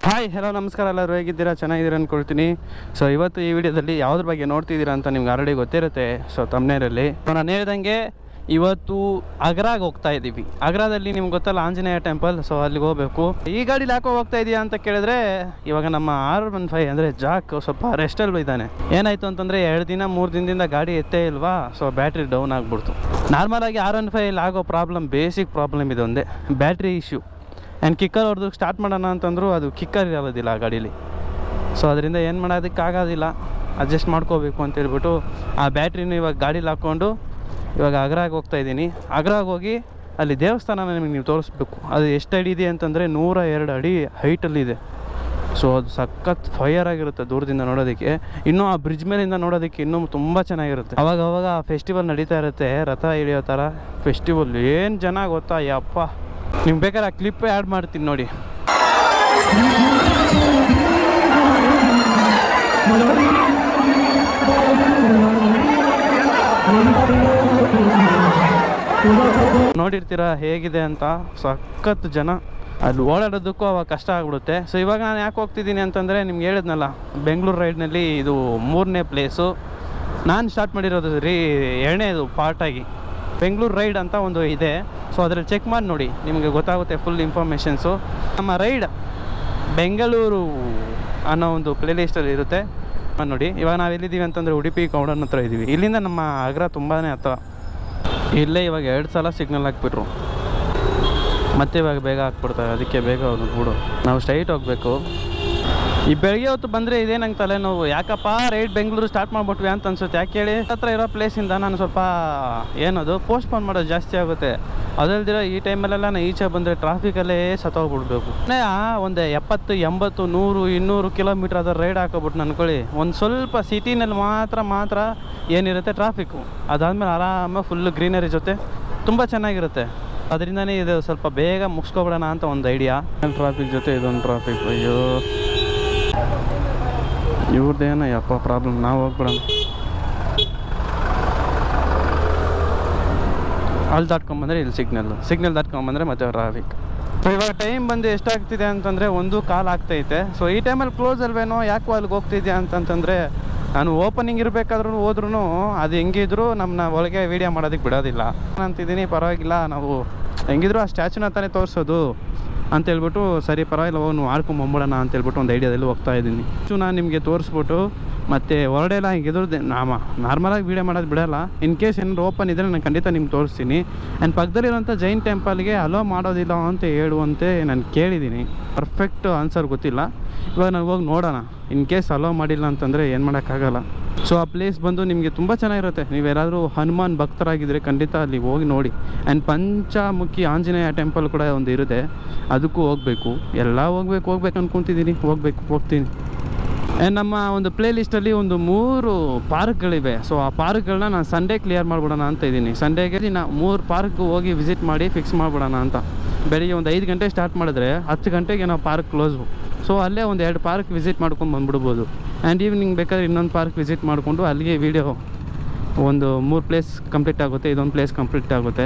Hi hello ನಮಸ್ಕಾರ, ಎಲ್ಲರೂ ಹೇಗಿದ್ದೀರಾ? ಚೆನ್ನಾಗಿದ್ದೀರಾ ಅಂದ್ಕೊಳ್ತೀನಿ. ಸೊ ಇವತ್ತು ಈ ವಿಡಿಯೋದಲ್ಲಿ ಯಾವುದ್ರ ಬಗ್ಗೆ ನೋಡ್ತಿದ್ದೀರಾ ಅಂತ ನಿಮ್ಗೆ ಆಲ್ರೆಡಿ ಗೊತ್ತಿರುತ್ತೆ. ಸೊ ತಮ್ಮನೇರಲ್ಲಿ ನಾನು ಹೇಳ್ದಂಗೆ ಇವತ್ತು ಅಗ್ರಾಗೆ ಹೋಗ್ತಾ ಇದ್ದೀವಿ. ಅಗ್ರಾದಲ್ಲಿ ನಿಮ್ಗೆ ಗೊತ್ತಲ್ಲ ಆಂಜನೇಯ ಟೆಂಪಲ್. ಸೊ ಅಲ್ಲಿಗೆ ಹೋಗಬೇಕು. ಈ ಗಾಡೀಲಿ ಯಾಕೋ ಹೋಗ್ತಾ ಇದೆಯಾ ಅಂತ ಕೇಳಿದ್ರೆ, ಇವಾಗ ನಮ್ಮ R15 ಅಂದರೆ ಜಾಕ್ ಸ್ವಲ್ಪ ರೆಸ್ಟಲ್ಲಿ ಇದ್ದಾನೆ. ಏನಾಯಿತು ಅಂತಂದರೆ 2-3 ದಿನದಿಂದ ಗಾಡಿ ಎತ್ತೇ ಇಲ್ವಾ. ಸೊ ಬ್ಯಾಟ್ರಿ ಡೌನ್ ಆಗಿಬಿಡ್ತು. ನಾರ್ಮಲಾಗಿ R15 ಆಗೋ ಪ್ರಾಬ್ಲಮ್, ಬೇಸಿಕ್ ಪ್ರಾಬ್ಲಮ್ ಇದು ಒಂದೇ, ಬ್ಯಾಟ್ರಿ ಇಶ್ಯೂ. ಆ್ಯಂಡ್ ಕಿಕ್ಕರ್ ಹೊಡೆದು ಸ್ಟಾರ್ಟ್ ಮಾಡೋಣ ಅಂತಂದರೂ ಅದು ಕಿಕ್ಕರ್ ಇರೋದಿಲ್ಲ ಆ ಗಾಡೀಲಿ. ಸೊ ಅದರಿಂದ ಏನು ಮಾಡೋದಕ್ಕಾಗೋದಿಲ್ಲ, ಅಡ್ಜಸ್ಟ್ ಮಾಡ್ಕೋಬೇಕು ಅಂತೇಳ್ಬಿಟ್ಟು ಆ ಬ್ಯಾಟ್ರಿನೂ ಇವಾಗ ಗಾಡೀಲಿ ಹಾಕ್ಕೊಂಡು ಇವಾಗ ಅಗ್ರಾಗೆ ಹೋಗ್ತಾಯಿದ್ದೀನಿ. ಅಗ್ರಾಗೆ ಹೋಗಿ ಅಲ್ಲಿ ದೇವಸ್ಥಾನನ ನಿಮಗೆ ನೀವು ತೋರಿಸ್ಬೇಕು. ಅದು ಎಷ್ಟು ಅಡಿ ಇದೆ ಅಂತಂದರೆ 102 ಅಡಿ ಹೈಟಲ್ಲಿದೆ. ಸೊ ಅದು ಸಖತ್ ಫೈರ್ ಆಗಿರುತ್ತೆ ದೂರದಿಂದ ನೋಡೋದಕ್ಕೆ. ಇನ್ನೂ ಆ ಬ್ರಿಡ್ಜ್ ಮೇಲಿಂದ ನೋಡೋದಕ್ಕೆ ಇನ್ನೂ ತುಂಬ ಚೆನ್ನಾಗಿರುತ್ತೆ. ಅವಾಗ ಫೆಸ್ಟಿವಲ್ ನಡೀತಾ ಇರುತ್ತೆ, ರಥ ಹಿಡಿಯೋ ಥರ ಫೆಸ್ಟಿವಲ್. ಏನು ಜನ ಗೊತ್ತಾ, ಯಪ್ಪ. ನಿಮ್ಗೆ ಬೇಕಾದ್ರೆ ಆ ಕ್ಲಿಪ್ಪೇ ಆ್ಯಡ್ ಮಾಡ್ತೀನಿ ನೋಡಿ. ನೋಡಿರ್ತೀರ ಹೇಗಿದೆ ಅಂತ. ಸಖತ್ ಜನ. ಅಲ್ಲಿ ಓಡಾಡೋದಕ್ಕೂ ಅವಾಗ ಕಷ್ಟ ಆಗ್ಬಿಡುತ್ತೆ. ಸೊ ಇವಾಗ ನಾನು ಯಾಕೆ ಹೋಗ್ತಿದ್ದೀನಿ ಅಂತಂದರೆ, ನಿಮ್ಗೆ ಹೇಳಿದ್ನಲ್ಲ, ಬೆಂಗಳೂರು ರೈಡ್ನಲ್ಲಿ ಇದು 3ನೇ ಪ್ಲೇಸು. ನಾನು ಸ್ಟಾರ್ಟ್ ಮಾಡಿರೋದು 2ನೇದು ಪಾರ್ಟಾಗಿ ಬೆಂಗಳೂರು ರೈಡ್ ಅಂತ ಒಂದು ಇದೆ. ಸೊ ಅದರಲ್ಲಿ ಚೆಕ್ ಮಾಡಿ ನೋಡಿ, ನಿಮಗೆ ಗೊತ್ತಾಗುತ್ತೆ ಫುಲ್ ಇನ್ಫಾರ್ಮೇಷನ್ಸು. ನಮ್ಮ ರೈಡ್ ಬೆಂಗಳೂರು ಅನ್ನೋ ಒಂದು ಪ್ಲೇಲಿಸ್ಟಲ್ಲಿ ಇರುತ್ತೆ ನೋಡಿ. ಇವಾಗ ನಾವು ಎಲ್ಲಿದ್ದೀವಿ ಅಂತಂದರೆ ಉಡುಪಿ ಕೌಡನ್ ಹತ್ರ ಇದ್ದೀವಿ. ಇಲ್ಲಿಂದ ನಮ್ಮ ಅಗ್ರ ತುಂಬಾ ಹತ್ರ. ಇಲ್ಲೇ ಇವಾಗ 2 ಸಲ ಸಿಗ್ನಲ್ ಹಾಕ್ಬಿಟ್ರು, ಮತ್ತೆ ಇವಾಗ ಬೇಗ ಹಾಕ್ಬಿಡ್ತಾರೆ. ಅದಕ್ಕೆ ಬೇಗ ಬಿಡು, ನಾವು ಸ್ಟ್ರೈಟ್ ಹೋಗಬೇಕು. ಈ ಬೆಳಗ್ಗೆ ಹೊತ್ತು ಬಂದರೆ ಇದೇ ನಂಗೆ ತಲೆನೋವು. ಯಾಕಪ್ಪ ರೈಡ್ ಬೆಂಗಳೂರು ಸ್ಟಾರ್ಟ್ ಮಾಡಿಬಿಟ್ವಿ ಅಂತ ಅನ್ಸುತ್ತೆ. ಯಾಕೆ ಹೇಳಿ, ಹತ್ರ ಇರೋ ಪ್ಲೇಸಿಂದ ನಾನು ಸ್ವಲ್ಪ ಏನದು ಪೋಸ್ಟ್ಪೋನ್ ಮಾಡೋದು ಜಾಸ್ತಿ ಆಗುತ್ತೆ. ಅದಲ್ದಿರೋ ಈ ಟೈಮಲ್ಲೆಲ್ಲ ನಾನು ಈಚೆ ಬಂದರೆ ಟ್ರಾಫಿಕಲ್ಲೇ ಸತ್ತೋಗ್ಬಿಡ್ಬೇಕು. ಒಂದು 70, 80, 100, 200 ಕಿಲೋಮೀಟ್ರ್ ಅದರ ರೈಡ್ ಹಾಕೋಬಿಟ್ಟು ಅನ್ಕೊಳ್ಳಿ. ಒಂದು ಸ್ವಲ್ಪ ಸಿಟಿನಲ್ಲಿ ಮಾತ್ರ ಏನಿರುತ್ತೆ ಟ್ರಾಫಿಕ್ಕು. ಅದಾದಮೇಲೆ ಆರಾಮಾಗಿ ಫುಲ್ಲು ಗ್ರೀನರಿ ಜೊತೆ ತುಂಬ ಚೆನ್ನಾಗಿರುತ್ತೆ. ಅದರಿಂದನೇ ಇದು ಸ್ವಲ್ಪ ಬೇಗ ಮುಗಿಸ್ಕೊಬಿಡೋಣ ಅಂತ ಒಂದು ಐಡಿಯಾ. ಟ್ರಾಫಿಕ್ ಜೊತೆ ಇದೊಂದು ಟ್ರಾಫಿಕ್. ಅಯ್ಯೋ, ಇವ್ರದ್ದೇನೋ ಯಪ್ಪ ಪ್ರಾಬ್ಲಮ್. ನಾವು ಹೋಗ್ಬಿಡೋಣ. ಅಲ್ಲಿ ದಾಟ್ಕೊಂಬಂದರೆ ಇಲ್ಲಿ ಸಿಗ್ನಲ್ ದಾಟ್ಕೊಂಬಂದರೆ ಮತ್ತೆ ಟ್ರಾಫಿಕ್. ಸೊ ಇವಾಗ ಟೈಮ್ ಬಂದು ಎಷ್ಟಾಗ್ತಿದೆ ಅಂತಂದರೆ 1:15 ಆಗ್ತೈತೆ. ಸೊ ಈ ಟೈಮಲ್ಲಿ ಕ್ಲೋಸ್ ಅಲ್ವೇನೋ, ಯಾಕೋ ಅಲ್ಲಿಗೆ ಹೋಗ್ತಿದ್ಯಾ ಅಂತಂತಂದರೆ, ನಾನು ಓಪನಿಂಗ್ ಇರಬೇಕಾದ್ರೂ ಹೋದ್ರೂ ಅದು ಹೆಂಗಿದ್ರು ನಮ್ಮನ್ನ ಒಳಗೆ ವೀಡಿಯೋ ಮಾಡೋದಕ್ಕೆ ಬಿಡೋದಿಲ್ಲ ಅಂತಿದ್ದೀನಿ. ಪರವಾಗಿಲ್ಲ, ನಾವು ಹೆಂಗಿದ್ರು ಆ ಸ್ಟ್ಯಾಚುನ ತಾನೇ ತೋರಿಸೋದು ಅಂತೇಳ್ಬಿಟ್ಟು, ಸರಿ ಪರವಾಗಿಲ್ಲ ಹೋಗಿ ನಾವು ಆಡ್ಕೊಂಬಂಬಿಡೋಣ ಅಂತೇಳ್ಬಿಟ್ಟು ಒಂದು ಐಡಿಯಾದಲ್ಲಿ ಹೋಗ್ತಾ ಇದ್ದೀನಿ. ನಾನು ನಿಮಗೆ ತೋರಿಸ್ಬಿಟ್ಟು ಮತ್ತು ಹೊರಡೆಲ್ಲ ಹಿಂಗಿದ್ರು ನಾರ್ಮಲಾಗಿ ವೀಡಿಯೋ ಮಾಡೋದು ಬಿಡೋಲ್ಲ. ಇನ್ ಕೇಸ್ ಏನಾದ್ರು ಓಪನ್ ಇದ್ದರೆ ನಾನು ಖಂಡಿತ ನಿಮ್ಗೆ ತೋರಿಸ್ತೀನಿ. ಆ್ಯಂಡ್ ಪಕ್ಕದಲ್ಲಿರೋಂಥ ಜೈನ್ ಟೆಂಪಲ್ಗೆ ಅಲೋ ಮಾಡೋದಿಲ್ಲ ಅಂತ ಹೇಳುವಂತೆ ನಾನು ಕೇಳಿದ್ದೀನಿ. ಪರ್ಫೆಕ್ಟ್ ಆನ್ಸರ್ ಗೊತ್ತಿಲ್ಲ. ಇವಾಗ ನಾವು ಹೋಗಿ ನೋಡೋಣ. ಇನ್ ಕೇಸ್ ಅಲೋ ಮಾಡಿಲ್ಲ ಅಂತಂದರೆ ಏನು ಮಾಡೋಕ್ಕಾಗಲ್ಲ. ಸೊ ಆ ಪ್ಲೇಸ್ ಬಂದು ನಿಮಗೆ ತುಂಬ ಚೆನ್ನಾಗಿರುತ್ತೆ. ನೀವೆಲ್ಲಾದರೂ ಹನುಮಾನ್ ಭಕ್ತರಾಗಿದ್ದರೆ ಖಂಡಿತ ಅಲ್ಲಿ ಹೋಗಿ ನೋಡಿ. ಆ್ಯಂಡ್ ಪಂಚಮುಖಿ ಆಂಜನೇಯ ಟೆಂಪಲ್ ಕೂಡ ಒಂದು ಇರುತ್ತೆ, ಅದಕ್ಕೂ ಹೋಗಬೇಕು. ಎಲ್ಲ ಹೋಗ್ಬೇಕು ಅಂದ್ಕೊತಿದ್ದೀನಿ. ಹೋಗ್ತೀನಿ. ಆ್ಯಂಡ್ ನಮ್ಮ ಒಂದು ಪ್ಲೇ ಲಿಸ್ಟಲ್ಲಿ ಒಂದು 3 ಪಾರ್ಕ್ಗಳಿವೆ. ಸೊ ಆ ಪಾರ್ಕ್ಗಳನ್ನ ನಾನು ಸಂಡೇ ಕ್ಲಿಯರ್ ಮಾಡಿಬಿಡೋಣ ಅಂತ ಇದ್ದೀನಿ. ಸಂಡೇಗೆ ನಾನು 3 ಪಾರ್ಕ್ಗೂ ಹೋಗಿ ವಿಸಿಟ್ ಮಾಡಿ ಫಿಕ್ಸ್ ಮಾಡಿಬಿಡೋಣ ಅಂತ. ಬೆಳಿಗ್ಗೆ ಒಂದು 5 ಗಂಟೆ ಸ್ಟಾರ್ಟ್ ಮಾಡಿದ್ರೆ 10 ಗಂಟೆಗೆ ನಾವು ಪಾರ್ಕ್ ಕ್ಲೋಸು. ಸೊ ಅಲ್ಲೇ ಒಂದು 2 ಪಾರ್ಕ್ ವಿಸಿಟ್ ಮಾಡ್ಕೊಂಡು ಬಂದುಬಿಡ್ಬೋದು. ಆ್ಯಂಡ್ ಈವ್ನಿಂಗ್ ಬೇಕಾದ್ರೆ ಇನ್ನೊಂದು ಪಾರ್ಕ್ ವಿಸಿಟ್ ಮಾಡಿಕೊಂಡು ಅಲ್ಲಿಗೆ ವೀಡಿಯೋ ಒಂದು 3 ಪ್ಲೇಸ್ ಕಂಪ್ಲೀಟ್ ಆಗುತ್ತೆ. ಇದೊಂದು ಪ್ಲೇಸ್ ಕಂಪ್ಲೀಟ್ ಆಗುತ್ತೆ.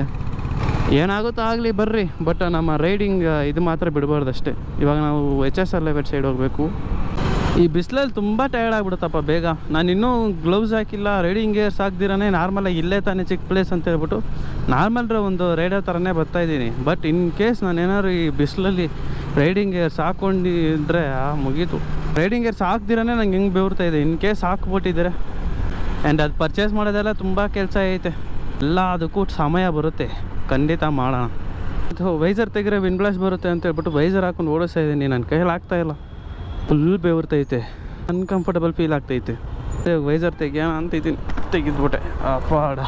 ಏನಾಗುತ್ತೋ ಆಗಲಿ ಬರ್ರಿ. ಬಟ್ ನಮ್ಮ ರೈಡಿಂಗ್ ಇದು ಮಾತ್ರ ಬಿಡಬಾರ್ದು ಅಷ್ಟೇ. ಇವಾಗ ನಾವು HSR11 ಸೈಡ್ ಹೋಗಬೇಕು. ಈ ಬಿಸಿಲಲ್ಲಿ ತುಂಬ ಟಯರ್ಡ್ ಆಗಿಬಿಡುತ್ತಪ್ಪ ಬೇಗ. ನಾನು ಇನ್ನೂ ಗ್ಲೌಸ್ ಹಾಕಿಲ್ಲ, ರೈಡಿಂಗ್ ಗೇರ್ಸ್ ಹಾಕ್ದಿರೇ ನಾರ್ಮಲಾಗಿ ಇಲ್ಲೇ ತಾನೇ ಚಿಕ್ಕ ಪ್ಲೇಸ್ ಅಂತ ಹೇಳ್ಬಿಟ್ಟು ನಾರ್ಮಲ್ ಒಂದು ರೈಡರ್ ಥರನೇ ಬರ್ತಾಯಿದ್ದೀನಿ. ಬಟ್ ಇನ್ ಕೇಸ್ ನಾನು ಏನಾದ್ರು ಈ ಬಿಸಿಲಲ್ಲಿ ರೈಡಿಂಗ್ ಗೇರ್ಸ್ ಹಾಕ್ಕೊಂಡಿದ್ರೆ ಮುಗೀತು. ರೈಡಿಂಗ್ ಗೇರ್ಸ್ ಹಾಕ್ದಿರೇ ನಂಗೆ ಹೆಂಗೆ ಬೆವರ್ತಾ ಇದೆ. ಇನ್ ಕೇಸ್ ಹಾಕ್ಬಿಟ್ಟಿದ್ರೆ ಆ್ಯಂಡ್ ಅದು ಪರ್ಚೇಸ್ ಮಾಡೋದೆಲ್ಲ ತುಂಬ ಕೆಲಸ ಐತೆ. ಎಲ್ಲ ಅದಕ್ಕೂ ಸಮಯ ಬರುತ್ತೆ. ಖಂಡಿತ ಮಾಡೋಣ. ಅದು ವೈಸರ್ ತೆಗಿರೋ ವಿನ್ ಬ್ಲಾಸ್ಟ್ ಬರುತ್ತೆ ಅಂತ ಹೇಳ್ಬಿಟ್ಟು ವೈಸರ್ ಹಾಕೊಂಡು ಓಡಿಸ್ತಾ ಇದ್ದೀನಿ. ನನ್ನ ಕೈಯಲ್ಲಿ ಆಗ್ತಾಯಿಲ್ಲ, ಫುಲ್ ಬೆವರ್ತೈತೆ, ಅನ್ಕಂಫರ್ಟಬಲ್ ಫೀಲ್ ಆಗ್ತೈತೆ. ವೈಸರ್ ತೆಗಿಯೋಣ ಅಂತಿದ್ದೀನಿ, ತೆಗೆದ್ಬಿಟ್ಟೆ. ಅಪ್ಪಾಡ,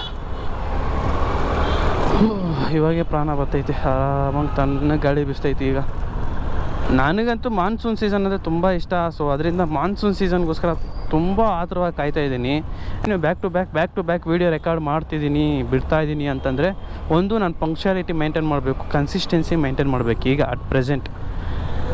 ಇವಾಗೆ ಪ್ರಾಣ ಬರ್ತೈತೆ. ಆರಾಮಾಗಿ ತನ್ನ ಗಾಳಿ ಬಿಸ್ತೈತಿ. ಈಗ ನನಗಂತೂ ಮಾನ್ಸೂನ್ ಸೀಸನ್ ಅಂದರೆ ತುಂಬ ಇಷ್ಟ. ಸೊ ಅದರಿಂದ ಮಾನ್ಸೂನ್ ಸೀಸನ್ಗೋಸ್ಕರ ತುಂಬ ಆತುರವಾಗಿ ಕಾಯ್ತಾ ಇದ್ದೀನಿ. ಇನ್ನು back to back video record ಮಾಡ್ತಿದ್ದೀನಿ, ಬಿಡ್ತಾಯಿದ್ದೀನಿ ಅಂತಂದರೆ, ಒಂದು ನಾನು ಪಂಕ್ಚುಯಾಲಿಟಿ ಮೇಂಟೈನ್ ಮಾಡಬೇಕು, ಕನ್ಸಿಸ್ಟೆನ್ಸಿ ಮೇಂಟೈನ್ ಮಾಡಬೇಕು. ಈಗ ಅಟ್ ಪ್ರೆಸೆಂಟ್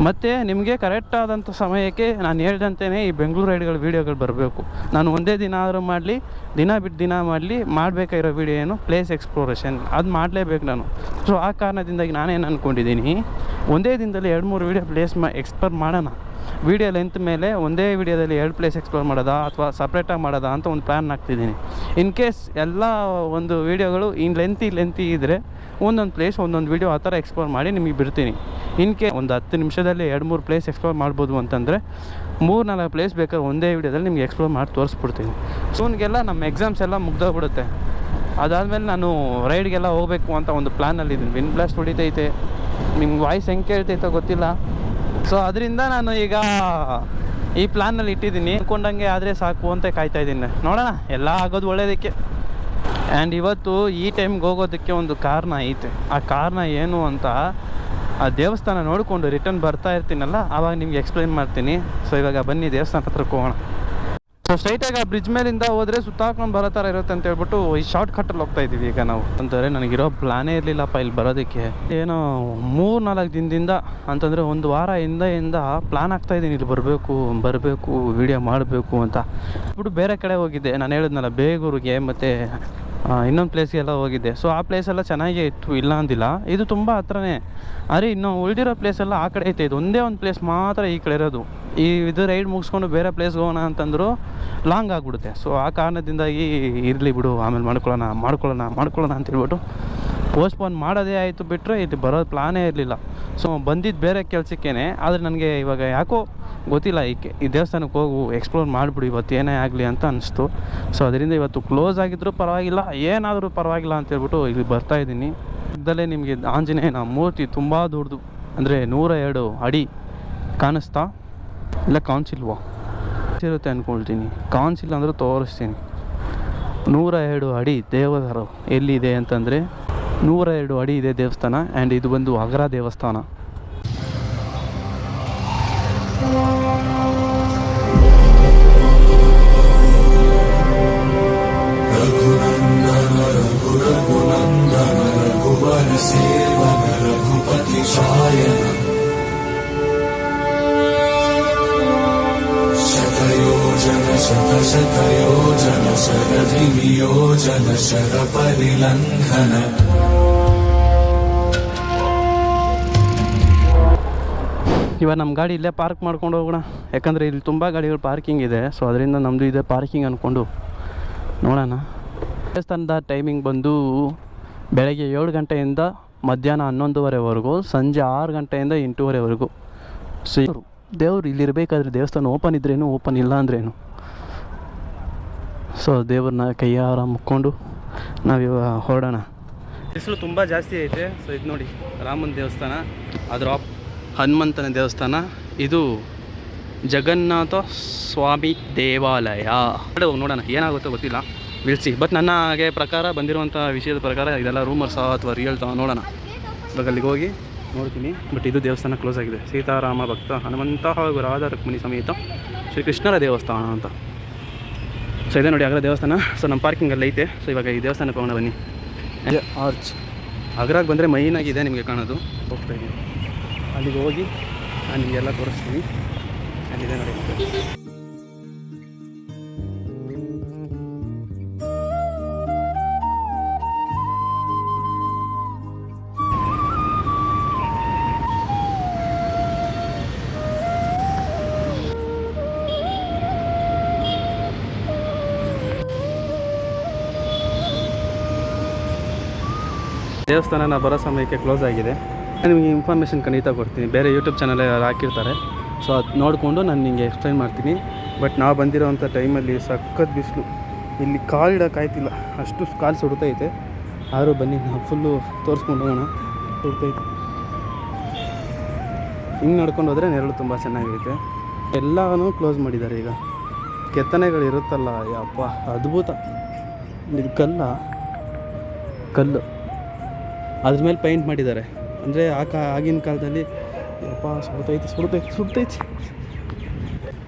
ಮತ್ತು ನಿಮಗೆ ಕರೆಕ್ಟಾದಂಥ ಸಮಯಕ್ಕೆ ನಾನು ಹೇಳ್ದಂತೆಯೇ ಈ ಬೆಂಗಳೂರು ರೈಡ್ಗಳ ವೀಡಿಯೋಗಳು ಬರಬೇಕು. ನಾನು ಒಂದೇ ದಿನ ಆದರೂ ಮಾಡಲಿ, ದಿನ ಬಿಟ್ಟು ದಿನ ಮಾಡಲಿ, ಮಾಡಬೇಕಾಗಿರೋ ವೀಡಿಯೋ ಏನು ಪ್ಲೇಸ್ ಎಕ್ಸ್ಪ್ಲೋರೇಷನ್, ಅದು ಮಾಡಲೇಬೇಕು ನಾನು. ಸೊ ಆ ಕಾರಣದಿಂದಾಗಿ ನಾನೇನು ಅಂದ್ಕೊಂಡಿದ್ದೀನಿ, ಒಂದೇ ದಿನದಲ್ಲಿ 2-3 ವೀಡಿಯೋ ಪ್ಲೇಸ್ ಎಕ್ಸ್ಪ್ಲೋರ್ ಮಾಡೋಣ. ವೀಡಿಯೋ ಲೆಂತ್ ಮೇಲೆ ಒಂದೇ ವೀಡಿಯೋದಲ್ಲಿ 2 ಪ್ಲೇಸ್ ಎಕ್ಸ್ಪ್ಲೋರ್ ಮಾಡೋದಾ ಅಥವಾ ಸಪ್ರೇಟಾಗಿ ಮಾಡೋದಾ ಅಂತ ಒಂದು ಪ್ಲ್ಯಾನ್ ಹಾಕ್ತಿದ್ದೀನಿ. ಇನ್ ಕೇಸ್ ಎಲ್ಲ ಒಂದು ವೀಡಿಯೋಗಳು ಲೆಂತಿ ಇದ್ದರೆ ಒಂದೊಂದು ಪ್ಲೇಸ್ ಒಂದೊಂದು ವೀಡಿಯೋ ಆ ಥರ ಎಕ್ಸ್ಪ್ಲೋರ್ ಮಾಡಿ ನಿಮಗೆ ಬಿಡ್ತೀನಿ. ಇನ್ ಕೇಸ್ ಒಂದು 10 ನಿಮಿಷದಲ್ಲಿ 2-3 ಪ್ಲೇಸ್ ಎಕ್ಸ್ಪ್ಲೋರ್ ಮಾಡ್ಬೋದು ಅಂತಂದರೆ 3-4 ಪ್ಲೇಸ್ ಬೇಕಾದ್ರೆ ಒಂದೇ ವೀಡಿಯೋದಲ್ಲಿ ನಿಮಗೆ ಎಕ್ಸ್ಪ್ಲೋರ್ ಮಾಡಿ ತೋರಿಸ್ಬಿಡ್ತೀನಿ. ಸೂನ್ಗೆಲ್ಲ ನಮ್ಮ ಎಕ್ಸಾಮ್ಸ್ ಎಲ್ಲ ಮುಗ್ದೋಗ್ಬಿಡುತ್ತೆ. ಅದಾದಮೇಲೆ ನಾನು ರೈಡ್ಗೆಲ್ಲ ಹೋಗಬೇಕು ಅಂತ ಒಂದು ಪ್ಲ್ಯಾನಲ್ಲಿದ್ದೀನಿ. ವಿನ್ ಬ್ಲಾಸ್ಟ್ ಹೊಡಿತೈತೆ, ನಿಮ್ಗೆ ವಾಯ್ಸ್ ಹೆಂಗೆ ಕೇಳ್ತೈತೋ ಗೊತ್ತಿಲ್ಲ. ಸೊ ಅದರಿಂದ ನಾನು ಈಗ ಈ ಪ್ಲ್ಯಾನಲ್ಲಿ ಇಟ್ಟಿದ್ದೀನಿ. ಅಂದ್ಕೊಂಡಂಗೆ ಆದರೆ ಸಾಕು ಅಂತ ಕಾಯ್ತಾಯಿದ್ದೀನಿ. ನೋಡೋಣ, ಎಲ್ಲ ಆಗೋದು ಒಳ್ಳೆಯದಕ್ಕೆ. ಆ್ಯಂಡ್ ಇವತ್ತು ಈ ಟೈಮ್ಗೆ ಹೋಗೋದಕ್ಕೆ ಒಂದು ಕಾರಣ ಐತೆ. ಆ ಕಾರಣ ಏನು ಅಂತ ಆ ದೇವಸ್ಥಾನ ನೋಡಿಕೊಂಡು ರಿಟರ್ನ್ ಬರ್ತಾ ಇರ್ತೀನಲ್ಲ, ಆವಾಗ ನಿಮ್ಗೆ ಎಕ್ಸ್ಪ್ಲೈನ್ ಮಾಡ್ತೀನಿ. ಸೊ ಇವಾಗ ಬನ್ನಿ ದೇವಸ್ಥಾನ ಹತ್ರಕ್ಕೆ ಹೋಗೋಣ. ಸೊ ಸ್ಟ್ರೈಟಾಗಿ ಆ ಬ್ರಿಡ್ಜ್ ಮೇಲಿಂದ ಹೋದರೆ ಸುತ್ತಾಕೊಂಡು ಬರೋ ಥರ ಇರುತ್ತೆ ಅಂತ ಹೇಳ್ಬಿಟ್ಟು ಈ ಶಾರ್ಟ್ ಕಟ್ಟಲ್ಲಿ ಹೋಗ್ತಾ ಇದ್ದೀವಿ ಈಗ ನಾವು. ಅಂತಾರೆ ನನಗಿರೋ ಪ್ಲ್ಯಾನೇ ಇರಲಿಲ್ಲಪ್ಪ ಇಲ್ಲಿ ಬರೋದಕ್ಕೆ. ಏನೋ 3-4 ದಿನದಿಂದ ಅಂತಂದರೆ ಒಂದು ವಾರ ಹಿಂದೆಯಿಂದ ಪ್ಲ್ಯಾನ್ ಆಗ್ತಾಯಿದ್ದೀನಿ ಇಲ್ಲಿ ಬರಬೇಕು ವೀಡಿಯೋ ಮಾಡಬೇಕು ಅಂತ. ಬಿಟ್ಟು ಬೇರೆ ಕಡೆ ಹೋಗಿದ್ದೆ, ನಾನು ಹೇಳಿದ್ನಲ್ಲ ಬೇಗೂರಿಗೆ ಮತ್ತು ಇನ್ನೊಂದು ಪ್ಲೇಸ್ಗೆಲ್ಲ ಹೋಗಿದ್ದೆ. ಸೊ ಆ ಪ್ಲೇಸೆಲ್ಲ ಚೆನ್ನಾಗೇ ಇತ್ತು, ಇಲ್ಲ ಅಂದಿಲ್ಲ. ಇದು ತುಂಬ ಹತ್ರನೇ. ಅರೆ ಇನ್ನು ಉಳಿದಿರೋ ಪ್ಲೇಸೆಲ್ಲ ಆ ಕಡೆ ಐತೆ, ಇದು ಒಂದೇ ಒಂದು ಪ್ಲೇಸ್ ಮಾತ್ರ ಈ ಕಡೆ ಇರೋದು. ಇದು ರೈಡ್ ಮುಗಿಸ್ಕೊಂಡು ಬೇರೆ ಪ್ಲೇಸ್ಗೆ ಹೋಗೋಣ ಅಂತಂದರೂ ಲಾಂಗ್ ಆಗಿಬಿಡುತ್ತೆ. ಸೊ ಆ ಕಾರಣದಿಂದಾಗಿ ಇರಲಿ ಬಿಡು, ಆಮೇಲೆ ಮಾಡ್ಕೊಳ್ಳೋಣ ಅಂತ ಹೇಳ್ಬಿಟ್ಟು ಪೋಸ್ಟ್ಪೋನ್ ಮಾಡೋದೇ ಆಯಿತು. ಬಿಟ್ಟರೆ ಇದು ಬರೋದು ಪ್ಲಾನೇ ಇರಲಿಲ್ಲ. ಸೊ ಬಂದಿದ್ದು ಬೇರೆ ಕೆಲಸಕ್ಕೇ. ಆದರೆ ನನಗೆ ಇವಾಗ ಯಾಕೋ ಗೊತ್ತಿಲ್ಲ, ಈ ದೇವಸ್ಥಾನಕ್ಕೆ ಹೋಗು, ಎಕ್ಸ್ಪ್ಲೋರ್ ಮಾಡಿಬಿಡು ಇವತ್ತು ಏನೇ ಆಗಲಿ ಅಂತ ಅನಿಸ್ತು. ಸೊ ಅದರಿಂದ ಇವತ್ತು ಕ್ಲೋಸ್ ಆಗಿದ್ದರೂ ಪರವಾಗಿಲ್ಲ, ಏನಾದರೂ ಪರವಾಗಿಲ್ಲ ಅಂತೇಳ್ಬಿಟ್ಟು ಇಲ್ಲಿ ಬರ್ತಾಯಿದ್ದೀನಿ. ಇದಲ್ಲೇ ನಿಮಗೆ ಆಂಜನೇಯನ ಮೂರ್ತಿ ತುಂಬ ದೊಡ್ಡದು, ಅಂದರೆ 102 ಅಡಿ ಕಾಣಿಸ್ತಾ ಇಲ್ಲ, ಕಾಣಿಸಿಲ್ವೋ ಇರುತ್ತೆ ಅಂದ್ಕೊಳ್ತೀನಿ. ಕಾಣಿಸಿಲ್ಲ ಅಂದರೂ ತೋರಿಸ್ತೀನಿ. 102 ಅಡಿ ದೇವದರು ಎಲ್ಲಿದೆ ಅಂತಂದರೆ 102 ಅಡಿ ಇದೆ ದೇವಸ್ಥಾನ. ಆ್ಯಂಡ್ ಇದು ಬಂದು ಅಗರ ದೇವಸ್ಥಾನ. ಶತಯೋಜನ ಶರಧಿನಿಯೋಜನ ಶರ ಪರಿಲಂಘನ. ಇವಾಗ ನಮ್ಮ ಗಾಡಿ ಇಲ್ಲೇ ಪಾರ್ಕ್ ಮಾಡ್ಕೊಂಡು ಹೋಗೋಣ, ಯಾಕಂದರೆ ಇಲ್ಲಿ ತುಂಬ ಗಾಡಿಗಳು ಪಾರ್ಕಿಂಗ್ ಇದೆ. ಸೊ ಅದರಿಂದ ನಮ್ಮದು ಇದೆ ಪಾರ್ಕಿಂಗ್ ಅಂದ್ಕೊಂಡು ನೋಡೋಣ. ದೇವಸ್ಥಾನದ ಟೈಮಿಂಗ್ ಬಂದು ಬೆಳಗ್ಗೆ 7 ಗಂಟೆಯಿಂದ ಮಧ್ಯಾಹ್ನ 11:30ವರೆಗೂ, ಸಂಜೆ 6 ಗಂಟೆಯಿಂದ 8:30ವರೆಗೂ. ಸೊ ದೇವ್ರು ಇಲ್ಲಿರಬೇಕಾದ್ರೆ ದೇವಸ್ಥಾನ ಓಪನ್ ಇದ್ರೇನು, ಓಪನ್ ಇಲ್ಲ ಅಂದ್ರೇನು. ಸೊ ದೇವ್ರನ್ನ ಕೈಯಾರ ಮುಕ್ಕೊಂಡು ನಾವಿವಾಗ ಹೊರಡೋಣ. ಬಿಸಿಲು ತುಂಬ ಜಾಸ್ತಿ ಐತೆ. ಸೊ ಇದು ನೋಡಿ ರಾಮನ ದೇವಸ್ಥಾನ, ಅದರ ಹನುಮಂತನ ದೇವಸ್ಥಾನ, ಇದು ಜಗನ್ನಾಥ ಸ್ವಾಮಿ ದೇವಾಲಯ. ನೋಡೋಣ ಏನಾಗುತ್ತೋ ಗೊತ್ತಿಲ್ಲ, ವಿಲ್ಸಿ. ಬಟ್ ನನ್ನ ಹಾಗೆ ಪ್ರಕಾರ ಬಂದಿರುವಂಥ ವಿಷಯದ ಪ್ರಕಾರ ಇದೆಲ್ಲ ರೂಮರ್ಸಾ ಅಥವಾ ರಿಯಲ್ ನೋಡೋಣ. ಇವಾಗ ಅಲ್ಲಿಗೆ ಹೋಗಿ ನೋಡ್ತೀನಿ. ಬಟ್ ಇದು ದೇವಸ್ಥಾನ ಕ್ಲೋಸ್ ಆಗಿದೆ. ಸೀತಾರಾಮ ಭಕ್ತ ಹನುಮಂತ ಹಾಗೂ ರಾಧಾ ರುಕ್ಮಿಣಿ ಸಮೇತ ಶ್ರೀಕೃಷ್ಣರ ದೇವಸ್ಥಾನ ಅಂತ. ಸೊ ಇದೆ ನೋಡಿ ಅಗ್ರ ದೇವಸ್ಥಾನ. ಸೊ ನಮ್ಮ ಪಾರ್ಕಿಂಗಲ್ಲಿ ಐತೆ. ಸೊ ಇವಾಗ ಈ ದೇವಸ್ಥಾನಕ್ಕೆ ಹೋಗೋಣ ಬನ್ನಿ. ಆರ್ಚ್ ಅಗ್ರಾಗೆ ಬಂದರೆ ಮೈನಾಗಿದೆ ನಿಮಗೆ ಕಾಣೋದು. ಹೋಗ್ತಾಯಿದ್ದೀನಿ, ಅಲ್ಲಿಗೆ ಹೋಗಿ ನಾನು ನಿಮಗೆಲ್ಲ ತೋರಿಸ್ತೀನಿ. ಅಲ್ಲಿದೆ ನೋಡಿ ದೇವಸ್ಥಾನ ಬರೋ ಸಮಯಕ್ಕೆ ಕ್ಲೋಸ್ ಆಗಿದೆ. ನಿಮಗೆ ಇನ್ಫಾರ್ಮೇಷನ್ ಖಂಡಿತ ಕೊಡ್ತೀನಿ, ಬೇರೆ ಯೂಟ್ಯೂಬ್ ಚಾನಲ್ ಹಾಕಿರ್ತಾರೆ. ಸೊ ಅದು ನೋಡಿಕೊಂಡು ನಾನು ನಿಮಗೆ ಎಕ್ಸ್ಪ್ಲೈನ್ ಮಾಡ್ತೀನಿ. ಬಟ್ ನಾವು ಬಂದಿರೋವಂಥ ಟೈಮಲ್ಲಿ ಸಖತ್ ಬಿಸಿಲು, ಇಲ್ಲಿ ಕಾಲಿಡೋಕ್ಕಾಯ್ತಿಲ್ಲ, ಅಷ್ಟು ಕಾಲು ಸುಡ್ತೈತೆ. ಆದರೂ ಬನ್ನಿ ನಾವು ಫುಲ್ಲು ತೋರಿಸ್ಕೊಂಡು ಹೋಗೋಣ. ಸುಡ್ತೈತೆ, ಹಿಂಗೆ ನಡ್ಕೊಂಡು ಹೋದರೆ ನೆರಳು ತುಂಬ ಚೆನ್ನಾಗೈತೆ. ಎಲ್ಲನೂ ಕ್ಲೋಸ್ ಮಾಡಿದ್ದಾರೆ ಈಗ. ಕೆತ್ತನೆಗಳು ಇರುತ್ತಲ್ಲ, ಯಪ್ಪ ಅದ್ಭುತ. ಇದು ಕಲ್ಲು ಅದ್ರ ಮೇಲೆ ಪೈಂಟ್ ಮಾಡಿದ್ದಾರೆ. ಅಂದರೆ ಆಗಿನ ಕಾಲದಲ್ಲಿ ಯಪ್ಪ ಸುಡ್ತೈತಿ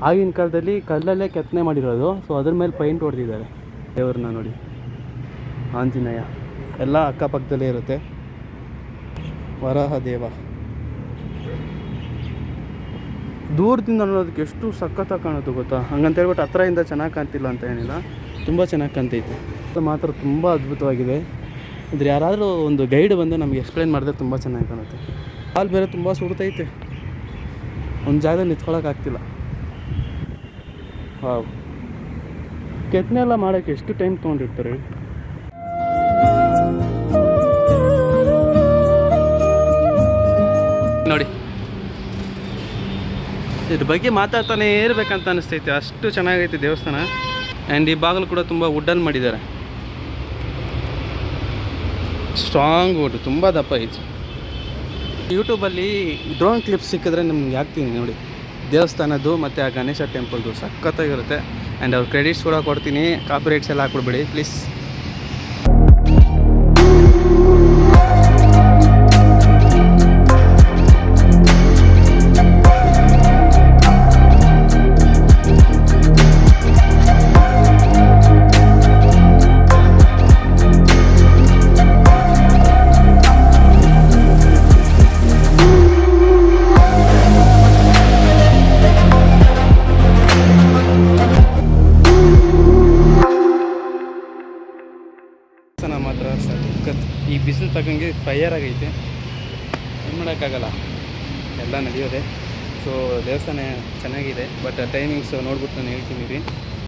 ಆಗಿನ ಕಾಲದಲ್ಲಿ ಕಲ್ಲಲ್ಲೇ ಕೆತ್ತನೆ ಮಾಡಿರೋದು. ಸೊ ಅದ್ರ ಮೇಲೆ ಪೈಂಟ್ ಹೊಡೆದಿದ್ದಾರೆ. ದೇವ್ರನ್ನ ನೋಡಿ, ಆಂಜನೇಯ ಎಲ್ಲ ಅಕ್ಕಪಕ್ಕದಲ್ಲೇ ಇರುತ್ತೆ. ವರಾಹ ದೇವ ದೂರದಿಂದ ನೋಡೋದಕ್ಕೆ ಎಷ್ಟು ಸಖತ್ತಾಗಿ ಕಾಣುತ್ತೆ ಗೊತ್ತಾ. ಹಂಗಂತ ಹೇಳ್ಬಿಟ್ಟು ಹತ್ರದಿಂದ ಚೆನ್ನಾಗಿ ಕಾಣ್ತಿಲ್ಲ ಅಂತ ಏನಿಲ್ಲ, ತುಂಬ ಚೆನ್ನಾಗಿ ಕಾಣ್ತೈತೆ. ಅದು ಮಾತ್ರ ತುಂಬ ಅದ್ಭುತವಾಗಿದೆ. ಇದ್ರ ಯಾರಾದರೂ ಒಂದು ಗೈಡ್ ಬಂದು ನಮಗೆ ಎಕ್ಸ್ಪ್ಲೈನ್ ಮಾಡಿದ್ರೆ ತುಂಬ ಚೆನ್ನಾಗಿ ಕಾಣುತ್ತೆ. ಕಾಲು ಬೇರೆ ತುಂಬ ಸುಡ್ತೈತೆ, ಒಂದು ಜಾಗದಲ್ಲಿ ನಿಂತ್ಕೊಳ್ಳೋಕ್ಕಾಗ್ತಿಲ್ಲ. ಹಾಂ, ಕೆತ್ತನೆ ಎಲ್ಲ ಮಾಡೋಕ್ಕೆ ಎಷ್ಟು ಟೈಮ್ ತೊಗೊಂಡಿರ್ತಾರೆ. ನೋಡಿ, ಇದ್ರ ಬಗ್ಗೆ ಮಾತಾಡ್ತಾನೆ ಇರಬೇಕಂತ ಅನಿಸ್ತೈತೆ, ಅಷ್ಟು ಚೆನ್ನಾಗೈತೆ ದೇವಸ್ಥಾನ. ಆ್ಯಂಡ್ ಈ ಬಾಗಿಲು ಕೂಡ ತುಂಬ ವುಡ್ಡಲ್ಲಿ ಮಾಡಿದ್ದಾರೆ, ಸ್ಟ್ರಾಂಗ್ ವುಡ್, ತುಂಬ ದಪ್ಪ ಐತೆ. ಯೂಟ್ಯೂಬಲ್ಲಿ ಡ್ರೋನ್ ಕ್ಲಿಪ್ಸ್ ಸಿಕ್ಕಿದ್ರೆ ನಿಮ್ಗೆ ಹಾಕ್ತೀನಿ ನೋಡಿ, ದೇವಸ್ಥಾನದ್ದು ಮತ್ತು ಆ ಗಣೇಶ ಟೆಂಪಲ್ದು ಸಖತ್ತಾಗಿರುತ್ತೆ. ಆ್ಯಂಡ್ ಅವ್ರ ಕ್ರೆಡಿಟ್ಸ್ ಕೂಡ ಕೊಡ್ತೀನಿ, ಕಾಪಿರೈಟ್ಸ್ ಎಲ್ಲ ಹಾಕ್ಬಿಡ್ಬೇಡಿ ಪ್ಲೀಸ್. ಮಾತ್ರ ಸಖತ್. ಈ ಬಿಸಿಲು ತಕ್ಕಂಗೆ ಫೈಯರ್ ಆಗೈತೆ, ಏನು ಮಾಡೋಕ್ಕಾಗಲ್ಲ, ಎಲ್ಲ ನಡೆಯೋದೆ. ಸೊ ದೇವಸ್ಥಾನ ಚೆನ್ನಾಗಿದೆ, ಬಟ್ ಟೈಮಿಂಗ್ಸ್ ನೋಡ್ಬಿಟ್ಟು ನಾನು ಹೇಳ್ತೀನಿ ರೀ.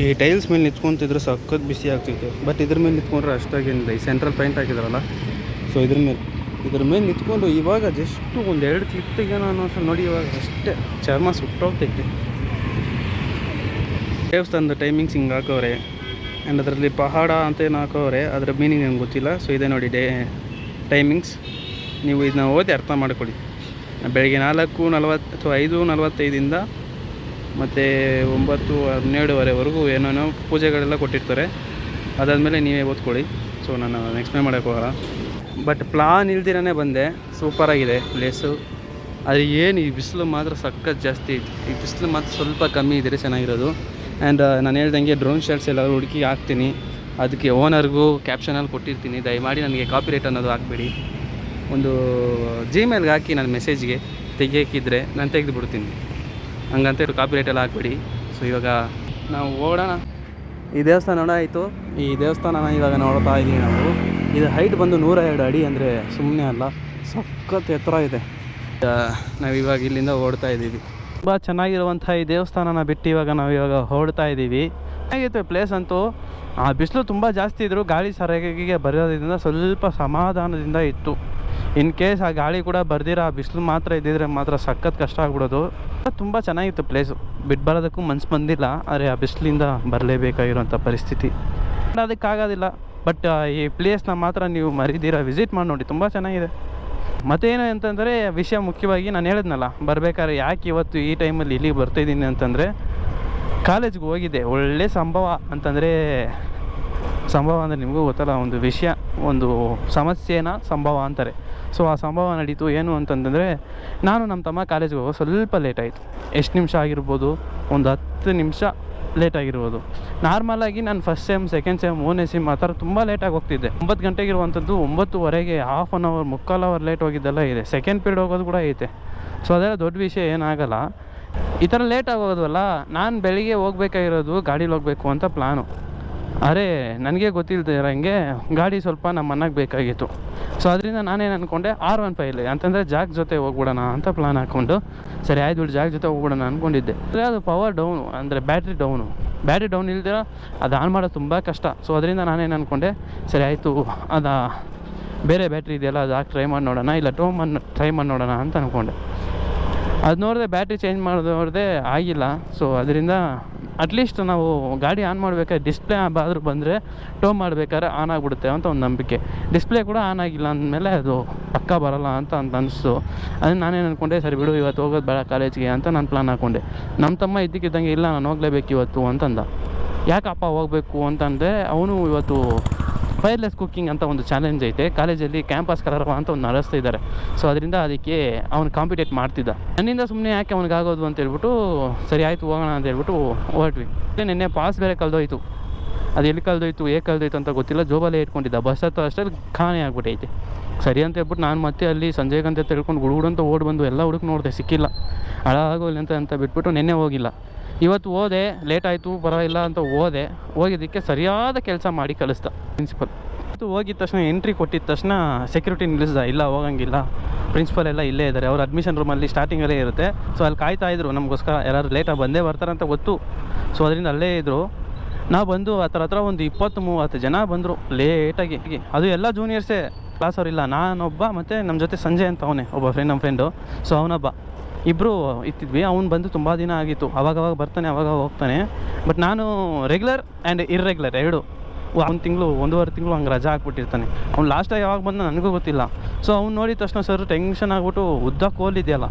ಈ ಟೈಲ್ಸ್ ಮೇಲೆ ನಿಂತ್ಕೊಂತಿದ್ರೆ ಸಖತ್ ಬಿಸಿ ಆಗ್ತೈತೆ, ಬಟ್ ಇದ್ರ ಮೇಲೆ ನಿಂತ್ಕೊಂಡ್ರೆ ಅಷ್ಟಾಗೇನಿಲ್ಲ. ಈ ಸೆಂಟ್ರಲ್ ಪೈಂಟ್ ಹಾಕಿದಾರಲ್ಲ, ಸೊ ಇದ್ರ ಮೇಲೆ ನಿಂತ್ಕೊಂಡು ಇವಾಗ ಜಸ್ಟ್ ಒಂದು 2 ಕ್ಲಿಪ್ ತೆಗೆಯೋಣ ಅನ್ನೋ ನೋಡಿ, ಇವಾಗ ಅಷ್ಟೇ ಚರ್ಮ ಸುಟ್ಟೋಗ್ತೈತೆ. ದೇವಸ್ಥಾನದ ಟೈಮಿಂಗ್ಸ್ ಹಿಂಗೆ ಹಾಕೋರೆ. ಆ್ಯಂಡ್ ಅದರಲ್ಲಿ ಪಹಾಡ ಅಂತ ಏನು ಹಾಕೋರೆ, ಅದರ ಮೀನಿಂಗ್ ನನಗೆ ಗೊತ್ತಿಲ್ಲ. ಸೊ ಇದೆ ನೋಡಿ ಟೈಮಿಂಗ್ಸ್, ನೀವು ಇದನ್ನ ಓದಿ ಅರ್ಥ ಮಾಡ್ಕೊಳ್ಳಿ. ಬೆಳಗ್ಗೆ 4:40 ಅಥವಾ 5:45 ಮತ್ತು 9:12ವರೆವರೆಗೂ ಏನೇನೋ ಪೂಜೆಗಳೆಲ್ಲ ಕೊಟ್ಟಿರ್ತಾರೆ. ಅದಾದಮೇಲೆ ನೀವೇ ಓದ್ಕೊಳ್ಳಿ. ಸೊ ನಾನು ಎಕ್ಸ್ಪ್ಲೇನ್ ಮಾಡೋಕ್ಕೆ ಹೋಗಲ್ಲ, ಬಟ್ ಪ್ಲಾನ್ ಇಲ್ದಿರೇ ಬಂದೆ. ಸೂಪರಾಗಿದೆ ಪ್ಲೇಸು. ಆದರೆ ಏನು ಈ ಬಿಸಿಲು ಮಾತ್ರ ಸಖತ್ ಜಾಸ್ತಿ ಐತಿ. ಈ ಬಿಸಿಲು ಮಾತ್ರ ಸ್ವಲ್ಪ ಕಮ್ಮಿ ಇದ್ದರೆ ಚೆನ್ನಾಗಿರೋದು. ಆ್ಯಂಡ್ ನಾನು ಹೇಳ್ದಂಗೆ ಡ್ರೋನ್ ಶಾಟ್ಸ್ ಎಲ್ಲ ಹುಡುಕಿ ಹಾಕ್ತೀನಿ, ಅದಕ್ಕೆ ಓನರ್ಗೂ ಕ್ಯಾಪ್ಷನಲ್ಲಿ ಕೊಟ್ಟಿರ್ತೀನಿ, ದಯಮಾಡಿ ನನಗೆ ಕಾಪಿರೈಟ್ ಅನ್ನೋದು ಹಾಕ್ಬೇಡಿ. ಒಂದು ಜಿಮೇಲ್ಗೆ ಹಾಕಿ ನನ್ನ ಮೆಸೇಜ್ಗೆ ತೆಗಿಯೋಕ್ಕಿದ್ರೆ ನಾನು ತೆಗೆದುಬಿಡ್ತೀನಿ, ಹಂಗಂತೇಳಿ ಕಾಪಿರೈಟ್ ಎಲ್ಲ ಹಾಕ್ಬೇಡಿ. ಸೊ ಇವಾಗ ನಾವು ಓಡೋಣ. ಈ ದೇವಸ್ಥಾನ ನೋಡಾಯಿತು. ಈ ದೇವಸ್ಥಾನನ ಇವಾಗ ನೋಡ್ತಾ ಇದ್ದೀವಿ ನಾವು. ಇದು ಹೈಟ್ ಬಂದು 102 ಅಡಿ, ಅಂದರೆ ಸುಮ್ಮನೆ ಅಲ್ಲ, ಸಖತ್ ಎತ್ತರ ಇದೆ. ನಾವಿವಾಗ ಇಲ್ಲಿಂದ ಓಡ್ತಾ ಇದ್ದೀವಿ. ತುಂಬ ಚೆನ್ನಾಗಿರುವಂಥ ಈ ದೇವಸ್ಥಾನನ ಬಿಟ್ಟು ಇವಾಗ ಹೊರಡ್ತಾ ಇದ್ದೀವಿ. ಚೆನ್ನಾಗಿತ್ತು ಪ್ಲೇಸ್ ಅಂತೂ. ಆ ಬಿಸಿಲು ತುಂಬ ಜಾಸ್ತಿ ಇದ್ದರೂ ಗಾಳಿ ಸರಿಯಾಗಿ ಬರೋದ್ರಿಂದ ಸ್ವಲ್ಪ ಸಮಾಧಾನದಿಂದ ಇತ್ತು. ಇನ್ ಕೇಸ್ ಆ ಗಾಳಿ ಕೂಡ ಬರ್ದಿರೋ ಆ ಬಿಸಿಲು ಮಾತ್ರ ಇದ್ದಿದ್ರೆ ಮಾತ್ರ ಸಖತ್ ಕಷ್ಟ ಆಗ್ಬಿಡೋದು. ತುಂಬ ಚೆನ್ನಾಗಿತ್ತು ಪ್ಲೇಸು, ಬಿಟ್ಟು ಬರೋದಕ್ಕೂ ಮನ್ಸು ಬಂದಿಲ್ಲ. ಆದರೆ ಆ ಬಿಸಿಲಿಂದ ಬರಲೇಬೇಕಾಗಿರೋಂಥ ಪರಿಸ್ಥಿತಿ, ಅದಕ್ಕಾಗೋದಿಲ್ಲ. ಬಟ್ ಈ ಪ್ಲೇಸ್ನ ಮಾತ್ರ ನೀವು ಮರಿದಿರ ವಿಸಿಟ್ ಮಾಡಿ ನೋಡಿ, ತುಂಬ ಚೆನ್ನಾಗಿದೆ. ಮತ್ತೇನು ಅಂತಂದರೆ ವಿಷಯ ಮುಖ್ಯವಾಗಿ ನಾನು ಹೇಳಿದ್ನಲ್ಲ, ಬರಬೇಕಾದ್ರೆ ಯಾಕೆ ಇವತ್ತು ಈ ಟೈಮಲ್ಲಿ ಇಲ್ಲಿಗೆ ಬರ್ತಾಯಿದ್ದೀನಿ ಅಂತಂದರೆ, ಕಾಲೇಜ್ಗೆ ಹೋಗಿದ್ದೆ. ಒಳ್ಳೆ ಸಂಭವ ಅಂದರೆ ನಿಮಗೂ ಗೊತ್ತಲ್ಲ, ಒಂದು ವಿಷಯ, ಒಂದು ಸಮಸ್ಯೆನ ಸಂಭವ ಅಂತಾರೆ. ಸೊ ಆ ಸಂಭವ ನಡೀತು. ಏನು ಅಂತಂದರೆ, ನಾನು ನಮ್ಮ ತಮ್ಮ ಕಾಲೇಜ್ಗೆ ಹೋಗೋ ಸ್ವಲ್ಪ ಲೇಟ್ ಆಯಿತು. ಎಷ್ಟು ನಿಮಿಷ ಆಗಿರ್ಬೋದು, ಒಂದು 10 ನಿಮಿಷ ಲೇಟ್ ಆಗಿರ್ಬೋದು. ನಾರ್ಮಲಾಗಿ ನಾನು ಫಸ್ಟ್ ಸೆಮ್, ಸೆಕೆಂಡ್ ಸೆಮ್, 3ನೇ ಸೆಮ್ ಆ ಥರ ತುಂಬ ಲೇಟಾಗಿ ಹೋಗ್ತಿದ್ದೆ. 9 ಗಂಟೆಗಿರುವಂಥದ್ದು 9:15 ಹಾಫ್ ಆನ್ ಅವರ್, ಮುಕ್ಕಾಲು ಅವರ್ ಲೇಟ್ ಹೋಗಿದ್ದೆಲ್ಲ ಇದೆ. ಸೆಕೆಂಡ್ ಪೀರಿಯಡ್ ಹೋಗೋದು ಕೂಡ ಐತೆ. ಸೊ ಅದೆಲ್ಲ ದೊಡ್ಡ ವಿಷಯ ಏನಾಗಲ್ಲ. ಈ ಥರ ಲೇಟಾಗಿ ಹೋಗೋದವಲ್ಲ, ನಾನು ಬೆಳಿಗ್ಗೆ ಹೋಗ್ಬೇಕಾಗಿರೋದು ಗಾಡೀಲಿ ಹೋಗಬೇಕು ಅಂತ ಪ್ಲಾನು. ಅರೆ ನನಗೆ ಗೊತ್ತಿಲ್ಲದೆ ಇರೋಂಗೆ ಗಾಡಿ ಸ್ವಲ್ಪ ನಮ್ಮ ಅಣ್ಣಗೆ ಬೇಕಾಗಿತ್ತು. ಸೊ ಅದರಿಂದ ನಾನೇನು ಅಂದ್ಕೊಂಡೆ, R15 ಅಂತಂದರೆ ಜಾಕ್ ಜೊತೆ ಹೋಗ್ಬಿಡೋಣ ಅಂತ ಪ್ಲಾನ್ ಹಾಕ್ಕೊಂಡು, ಸರಿ ಆಯ್ತು ಬಿಡು ಜಾಕ್ ಜೊತೆ ಹೋಗ್ಬಿಡೋಣ ಅಂದ್ಕೊಂಡಿದ್ದೆ. ಆದರೆ ಅದು ಪವರ್ ಡೌನು, ಅಂದರೆ ಬ್ಯಾಟ್ರಿ ಡೌನ್ ಇಲ್ದಿರ ಅದು ಆನ್ ಮಾಡೋದು ತುಂಬ ಕಷ್ಟ. ಸೊ ಅದರಿಂದ ನಾನೇನು ಅಂದ್ಕೊಂಡೆ, ಸರಿ ಆಯಿತು ಅದು ಬೇರೆ ಬ್ಯಾಟ್ರಿ ಇದೆಯಲ್ಲ ಅದು ಹಾಕಿ ಟ್ರೈ ಮಾಡಿ ನೋಡೋಣ, ಇಲ್ಲ ಟ್ರೈ ಮಾಡಿ ನೋಡೋಣ ಅಂತ ಅಂದ್ಕೊಂಡೆ. ಅದು ನೋಡಿದೆ ಬ್ಯಾಟ್ರಿ ಚೇಂಜ್ ನೋಡಿದೆ ಆಗಿಲ್ಲ. ಸೊ ಅದರಿಂದ ಅಟ್ಲೀಸ್ಟ್ ನಾವು ಗಾಡಿ ಆನ್ ಮಾಡಬೇಕಾದ್ರೆ ಡಿಸ್ಪ್ಲೇ ಆದರೂ ಬಂದರೆ ಟೋ ಮಾಡಬೇಕಾದ್ರೆ ಆನ್ ಆಗಿಬಿಡುತ್ತೆ ಅಂತ ಒಂದು ನಂಬಿಕೆ. ಡಿಸ್ಪ್ಲೇ ಕೂಡ ಆನ್ ಆಗಿಲ್ಲ ಅಂದಮೇಲೆ ಅದು ಪಕ್ಕ ಬರೋಲ್ಲ ಅಂತ ಅನಿಸ್ತು. ಅದನ್ನು ನಾನೇನು ಅಂದ್ಕೊಂಡೆ, ಸರಿ ಬಿಡು ಇವತ್ತು ಹೋಗೋದು ಬೇಡ ಕಾಲೇಜ್ಗೆ ಅಂತ ನಾನು ಪ್ಲಾನ್ ಹಾಕ್ಕೊಂಡೆ. ನಮ್ಮ ತಮ್ಮ ಇದ್ದಕ್ಕಿದ್ದಂಗೆ ಇಲ್ಲ ನಾನು ಹೋಗಲೇಬೇಕು ಇವತ್ತು ಅಂತಂದ. ಯಾಕಪ್ಪ ಹೋಗಬೇಕು ಅಂತಂದರೆ, ಅವನು ಇವತ್ತು ಫೈರ್ಲೆಸ್ ಕುಕ್ಕಿಂಗ್ ಅಂತ ಒಂದು ಚಾಲೆಂಜ್ ಐತೆ ಕಾಲೇಜಲ್ಲಿ, ಕ್ಯಾಂಪಸ್ ಕಲರ್ವ ಅಂತ ಒಂದು ನಡೆಸ್ತಾ ಇದ್ದಾರೆ. ಸೊ ಅದರಿಂದ ಅದಕ್ಕೆ ಅವ್ನು ಕಾಂಪಿಟೇಟ್ ಮಾಡ್ತಿದ್ದ. ನನ್ನಿಂದ ಸುಮ್ಮನೆ ಯಾಕೆ ಅವ್ನಿಗೆ ಆಗೋದು ಅಂತ ಹೇಳ್ಬಿಟ್ಟು, ಸರಿ ಆಯಿತು ಹೋಗೋಣ ಅಂತ ಹೇಳ್ಬಿಟ್ಟು ಹೊರಟ್ವಿ. ನಿನ್ನೆ ಪಾಸ್ ಬೇರೆ ಕಳೆದೋಯ್ತು. ಅದು ಎಲ್ಲಿ ಕಳೆದೋಯ್ತು ಕಳೆದೋಯ್ತು ಅಂತ ಗೊತ್ತಿಲ್ಲ, ಜೋಬಲ್ಲೇ ಇಟ್ಕೊಂಡಿದ್ದ. ಬಸ್ ಹತ್ತೋ ಅಷ್ಟರಲ್ಲಿ ಖಾನೆ ಆಗ್ಬಿಟ್ಟೈತೆ. ಸರಿ ಅಂತ ಹೇಳ್ಬಿಟ್ಟು ನಾನು ಮತ್ತೆ ಅಲ್ಲಿ ಸಂಜೆಗಂತ ತಿಳ್ಕೊಂಡು ಗುಡುಗುಡಂತ ಓಡಿ ಬಂದು ಎಲ್ಲ ಹುಡುಕ್ ನೋಡಿದೆ, ಸಿಕ್ಕಿಲ್ಲ. ಹಾಳಾಗೋಲ್ಲ ಅಂತ ಬಿಟ್ಬಿಟ್ಟು ನಿನ್ನೆ ಹೋಗಿಲ್ಲ. ಇವತ್ತು ಹೋದೆ, ಲೇಟ್ ಆಯಿತು ಪರವಾಗಿಲ್ಲ ಅಂತ ಹೋಗಿದ್ದಕ್ಕೆ ಸರಿಯಾದ ಕೆಲಸ ಮಾಡಿ ಕಳಿಸ್ದ ಪ್ರಿನ್ಸಿಪಲ್. ಹೋಗಿದ ತಕ್ಷಣ ಎಂಟ್ರಿ ಕೊಟ್ಟಿದ ತಕ್ಷಣ ಸೆಕ್ಯೂರಿಟಿ ನಿಲ್ಲಿಸ್ದ, ಇಲ್ಲ ಹೋಗಂಗಿಲ್ಲ, ಪ್ರಿನ್ಸಿಪಲ್ ಎಲ್ಲ ಇಲ್ಲೇ ಇದ್ದಾರೆ. ಅವ್ರು ಅಡ್ಮಿಷನ್ ರೂಮಲ್ಲಿ ಸ್ಟಾರ್ಟಿಂಗಲ್ಲೇ ಇರುತ್ತೆ. ಸೊ ಅಲ್ಲಿ ಕಾಯ್ತಾಯಿದ್ರು ನಮಗೋಸ್ಕರ, ಯಾರು ಲೇಟಾಗಿ ಬಂದೇ ಬರ್ತಾರಂತ ಗೊತ್ತು. ಸೊ ಅದರಿಂದ ಅಲ್ಲೇ ಇದ್ದರು. ನಾವು ಬಂದು ಹತ್ರ ಒಂದು 20-30 ಜನ ಬಂದರು ಲೇಟಾಗಿ. ಅದು ಎಲ್ಲ ಜೂನಿಯರ್ಸೇ, ಕ್ಲಾಸ್ ಅವರಿಲ್ಲ. ನಾನೊಬ್ಬ ಮತ್ತು ನಮ್ಮ ಜೊತೆ ಸಂಜಯ್ ಅಂತ ಅವನೇ ಒಬ್ಬ ನಮ್ಮ ಫ್ರೆಂಡು. ಸೊ ಅವನೊಬ್ಬ, ಇಬ್ಬರು ಇತ್ತಿದ್ವಿ. ಅವ್ನು ಬಂದು ತುಂಬ ದಿನ ಆಗಿತ್ತು, ಅವಾಗವಾಗ ಬರ್ತಾನೆ ಅವಾಗ ಹೋಗ್ತಾನೆ. ಬಟ್ ನಾನು ರೆಗ್ಯುಲರ್ ಆ್ಯಂಡ್ ಇರ್ರೆಗ್ಯುಲರ್ ಎರಡು, 1 ತಿಂಗಳು 1.5 ತಿಂಗಳು ಹಂಗೆ ರಜಾ ಹಾಕ್ಬಿಟ್ಟಿರ್ತಾನೆ. ಅವ್ನು ಲಾಸ್ಟಾಗಿ ಯಾವಾಗ ಬಂದು ನನಗೂ ಗೊತ್ತಿಲ್ಲ. ಸೊ ಅವ್ನು ನೋಡಿದ ತಕ್ಷಣ ಸರ್ ಟೆನ್ಷನ್ ಆಗ್ಬಿಟ್ಟು, ಉದ್ದ ಕೋಲ್ ಇದೆಯಲ್ಲ,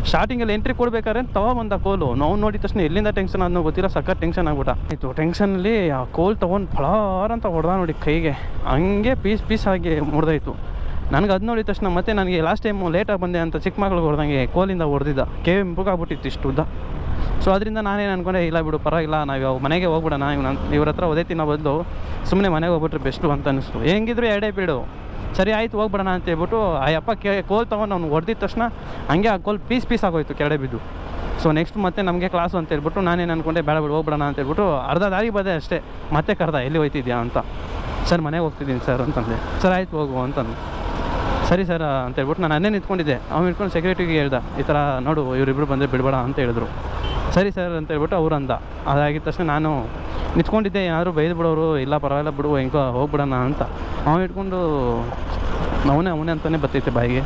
ಸ್ಟಾರ್ಟಿಂಗಲ್ಲಿ ಎಂಟ್ರಿ ಕೊಡ್ಬೇಕಾದ್ರೆ ತೊಗೊಂಬಂದ ಕೋಲು. ನಾವು ನೋಡಿದ ತಕ್ಷಣ ಎಲ್ಲಿಂದ ಟೆನ್ಷನ್ ಅದನ್ನೂ ಗೊತ್ತಿಲ್ಲ, ಸಖತ್ ಟೆನ್ಷನ್ ಆಗ್ಬಿಟ್ಟ. ಆಯಿತು ಟೆನ್ಷನಲ್ಲಿ ಆ ಕೋಲ್ ತೊಗೊಂಡು ಫಳಾರ್ ಅಂತ ಹೊಡೆದ ನೋಡಿ ಕೈಗೆ, ಹಂಗೆ ಪೀಸ್ ಆಗಿ ಮುರಿದಾಯಿತು. ನನಗೆ ಅದು ನೋಡಿದ ತಕ್ಷಣ ಮತ್ತೆ ನನಗೆ ಲಾಸ್ಟ್ ಟೈಮು ಲೇಟಾಗಿ ಬಂದೆ ಅಂತ ಚಿಕ್ಕ ಮಕ್ಳಿಗೆ ಹೊಡೆದಂಗೆ ಕೋಲಿಂದ ಹೊಡೆದಿದ್ದ, ಮುಗಾಗ್ಬಿಟ್ಟಿತ್ತು ಇಷ್ಟು ಉದ್ದ. ಸೊ ಅದರಿಂದ ನಾನೇನು ಅಂದ್ಕೊಂಡೆ, ಇಲ್ಲ ಬಿಡು ಪರವಾಗಿಲ್ಲ, ನಾವು ಮನೆಗೆ ಹೋಗ್ಬಿಡೋಣ, ಇವ್ರ ಹತ್ರ ಒದೇ ತಿನ್ನೋ ಬದಲು ಸುಮ್ಮನೆ ಮನೆಗೆ ಹೋಗ್ಬಿಟ್ರೆ ಬೆಸ್ಟು ಅಂತ ಅನ್ನಿಸ್ತು. ಹೆಂಗಿದ್ರು ಎರಡೇ ಬೀಡು, ಸರಿ ಆಯಿತು ಹೋಗ್ಬಿಡೋಣ ಅಂತ ಹೇಳ್ಬಿಟ್ಟು ಆ ಅಪ್ಪ ಕೋಲ್ ತೊಗೊಂಡು ಅವ್ನು ಹೊಡೆದಿದ ತಕ್ಷಣ ಹಂಗೆ ಆ ಕೋಲ್ ಪೀಸ್ ಆಗೋಯ್ತು ಕೆಳಗಡೆ ಬಿದ್ದು. ಸೊ ನೆಕ್ಸ್ಟ್ ಮತ್ತೆ ನಮಗೆ ಕ್ಲಾಸು ಅಂತ ಹೇಳ್ಬಿಟ್ಟು ನಾನೇನು ಅಂದ್ಕೊಂಡೆ, ಬೇಡ ಬಿಡು ಹೋಗ್ಬಿಡೋಣ ಅಂತ ಹೇಳ್ಬಿಟ್ಟು ಅರ್ಧ ದಾರಿ ಬಂದೆ ಅಷ್ಟೇ. ಮತ್ತೆ ಕರೆದ, ಎಲ್ಲಿ ಹೋಗ್ತಿದ್ಯಾ ಅಂತ. ಸರ್ ಮನೆಗೆ ಹೋಗ್ತಿದ್ದೀನಿ ಸರ್ ಅಂತಂದೆ. ಸರ್ ಆಯ್ತು ಹೋಗು ಅಂತಂದು. ಸರಿ ಸರ್ ಅಂತ ಹೇಳ್ಬಿಟ್ಟು ನಾನು ಅನ್ನೇ ನಿಂತ್ಕೊಂಡಿದ್ದೆ. ಅವ್ನು ಇಟ್ಕೊಂಡು ಸೆಕ್ಯೂರಿಟಿಗೆ ಹೇಳ್ದ, ಈ ಥರ ನೋಡು ಇವರಿಬ್ಬರು ಬಂದರೆ ಬಿಡಬೇಡ ಅಂತ ಹೇಳಿದ್ರು. ಸರಿ ಸರ್ ಅಂತ ಹೇಳ್ಬಿಟ್ಟು ಅವ್ರು ಅಂದ. ಅದಾಗಿದ ತಕ್ಷಣ ನಾನು ನಿಂತ್ಕೊಂಡಿದ್ದೆ, ಏನಾದರೂ ಬೈದು ಬಿಡೋರು, ಇಲ್ಲ ಪರವಾಗಿಲ್ಲ ಬಿಡು ಹೆಂಗೋ ಹೋಗ್ಬಿಡೋಣ ಅಂತ. ಅವ್ನು ಇಟ್ಕೊಂಡು ಅವನೇ ಅಂತಲೇ ಬರ್ತೈತೆ ಬಾಯಿಗೆ.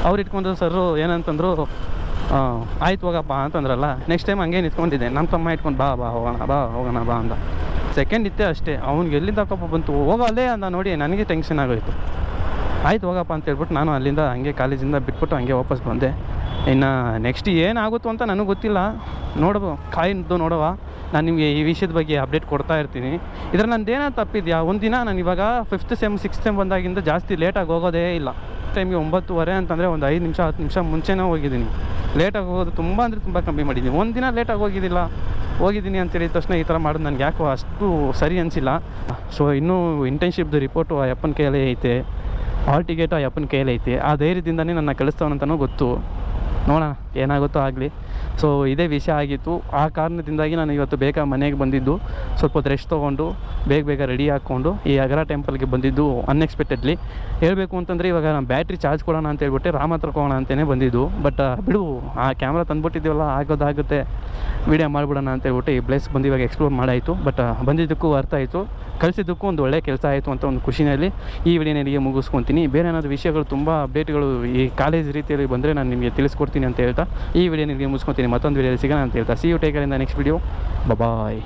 ಅವ್ರು ಇಟ್ಕೊಂಡು ಸರ್ ಏನಂತಂದರು, ಆಯ್ತು ಹೋಗಪ್ಪ ಅಂತಂದ್ರಲ್ಲ. ನೆಕ್ಸ್ಟ್ ಟೈಮ್ ಹಂಗೆ ನಿಂತ್ಕೊಂಡಿದ್ದೆ, ನಮ್ಮ ತಮ್ಮ ಇಟ್ಕೊಂಡು ಬಾ ಹೋಗೋಣ ಅಂತ. ಸೆಕೆಂಡ್ ಇತ್ತೆ ಅಷ್ಟೇ, ಅವ್ನಿಗೆ ಎಲ್ಲಿಂದ ಕಪ್ಪ ಬಂತು, ಹೋಗೋ ಅಲ್ಲೇ ಅಂದ ನೋಡಿ, ನನಗೆ ಟೆನ್ಷನ್ ಆಗೋಯ್ತು. ಆಯ್ತು ಹೋಗಪ್ಪ ಅಂತ ಹೇಳ್ಬಿಟ್ಟು ನಾನು ಅಲ್ಲಿಂದ ಹಂಗೆ ಕಾಲೇಜಿಂದ ಬಿಟ್ಬಿಟ್ಟು ಹಂಗೆ ವಾಪಸ್ ಬಂದೆ. ಇನ್ನು ನೆಕ್ಸ್ಟ್ ಏನಾಗುತ್ತೋ ಅಂತ ನನಗೆ ಗೊತ್ತಿಲ್ಲ, ಕಾಯ್ದು ನೋಡುವ. ನಾನು ನಿಮಗೆ ಈ ವಿಷಯದ ಬಗ್ಗೆ ಅಪ್ಡೇಟ್ ಕೊಡ್ತಾ ಇರ್ತೀನಿ. ಇದ್ರ ನಂದೇನೋ ತಪ್ಪಿದೆಯಾ, ಒಂದಿನ ನಾನು ಇವಾಗ 5th ಸೆಮ್ 6th ಸೆಮ್ ಬಂದಾಗಿಂದ ಜಾಸ್ತಿ ಲೇಟಾಗಿ ಹೋಗೋದೇ ಇಲ್ಲ. ಟೈಮಿಗೆ 9:15 ಅಂತಂದರೆ ಒಂದು 5 ನಿಮಿಷ 10 ನಿಮಿಷ ಮುಂಚೆನೇ ಹೋಗಿದ್ದೀನಿ. ಲೇಟಾಗಿ ಹೋಗೋದು ತುಂಬ ಅಂದರೆ ತುಂಬ ಕಮ್ಮಿ ಮಾಡಿದ್ದೀನಿ. ಒಂದಿನ ಲೇಟಾಗಿ ಹೋಗಿದ್ದೀನಿ ಅಂತ ಹೇಳಿದ ತಕ್ಷಣ ಈ ಥರ ಮಾಡೋದು ನನಗೆ ಯಾಕೋ ಅಷ್ಟು ಸರಿ ಅನಿಸಿಲ್ಲ. ಸೊ ಇನ್ನೂ ಇಂಟರ್ನ್ಶಿಪ್ದು ರಿಪೋರ್ಟು ಆ ಅಪ್ಪನ ಕೈಯಲ್ಲೇ ಐತೆ, ಹಾಲ್ ಟಿಕೆಟು ಆ ಅಪ್ಪನ ಕೈಯಲ್ಲೇ ಐತೆ. ಆ ಧೈರ್ಯದಿಂದನೇ ನನ್ನ ಕಳಿಸ್ತವನಂತನೂ ಗೊತ್ತು. ನೋಡೋಣ ಏನಾಗುತ್ತೋ ಆಗಲಿ. ಸೊ ಇದೇ ವಿಷಯ ಆಗಿತ್ತು. ಆ ಕಾರಣದಿಂದಾಗಿ ನಾನು ಇವತ್ತು ಬೇಗ ಮನೆಗೆ ಬಂದಿದ್ದು, ಸ್ವಲ್ಪ ಹೊತ್ತು ರೆಸ್ಟ್ ತೊಗೊಂಡು ಬೇಗ ರೆಡಿ ಹಾಕ್ಕೊಂಡು ಈ ಅಗರ ಟೆಂಪಲ್ಗೆ ಬಂದಿದ್ದು ಅನ್ಎಕ್ಸ್ಪೆಕ್ಟೆಡ್ಲಿ. ಹೇಳಬೇಕು ಅಂತಂದರೆ ಇವಾಗ ನಾನು ಬ್ಯಾಟ್ರಿ ಚಾರ್ಜ್ ಕೊಡೋಣ ಅಂತ ಹೇಳ್ಬಿಟ್ಟೆ ರಾಮ ಹತ್ರಕ್ಕೆ ಹೋಗೋಣ ಅಂತಲೇ ಬಂದಿದ್ದು. ಬಟ್ ಬಿಡು, ಆ ಕ್ಯಾಮ್ರಾ ತಂದುಬಿಟ್ಟಿದ್ದೀವಲ್ಲ, ಆಗುತ್ತೆ ವೀಡಿಯೋ ಮಾಡಿಬಿಡೋಣ ಅಂತ ಹೇಳ್ಬಿಟ್ಟು ಈ ಪ್ಲೇಸ್ ಬಂದು ಇವಾಗ ಎಕ್ಸ್ಪ್ಲೋರ್ ಮಾಡಾಯಿತು. ಬಟ್ ಬಂದಿದ್ದಕ್ಕೂ ಅರ್ಥ ಆಯಿತು, ಕಳಿಸಿದ್ದಕ್ಕೂ ಒಂದು ಒಳ್ಳೆ ಕೆಲಸ ಆಯಿತು ಅಂತ ಒಂದು ಖುಷಿನಲ್ಲಿ ಈ ವಿಡಿಯೋನಿಗೆ ಮುಗಿಸ್ಕೊತೀನಿ. ಬೇರೆ ಏನಾದರೂ ವಿಷಯಗಳು ತುಂಬ ಅಪ್ಡೇಟ್ಗಳು ಈ ಕಾಲೇಜ್ ರೀತಿಯಲ್ಲಿ ಬಂದರೆ ನಾನು ನಿಮಗೆ ತಿಳಿಸ್ಕೊಡ್ತೀನಿ ಅಂತ ಹೇಳ್ತಾ ಈ ವಿಡಿಯೋನಿಗೆ ಮುಗಿಸ್ಕೊತೀನಿ. ಮತ್ತೊಂದು ವಿಡಿಯೋದಲ್ಲಿ ಸಿಗೋಣ ಅಂತ ಹೇಳ್ತಾ see you take care in the next video. Bye.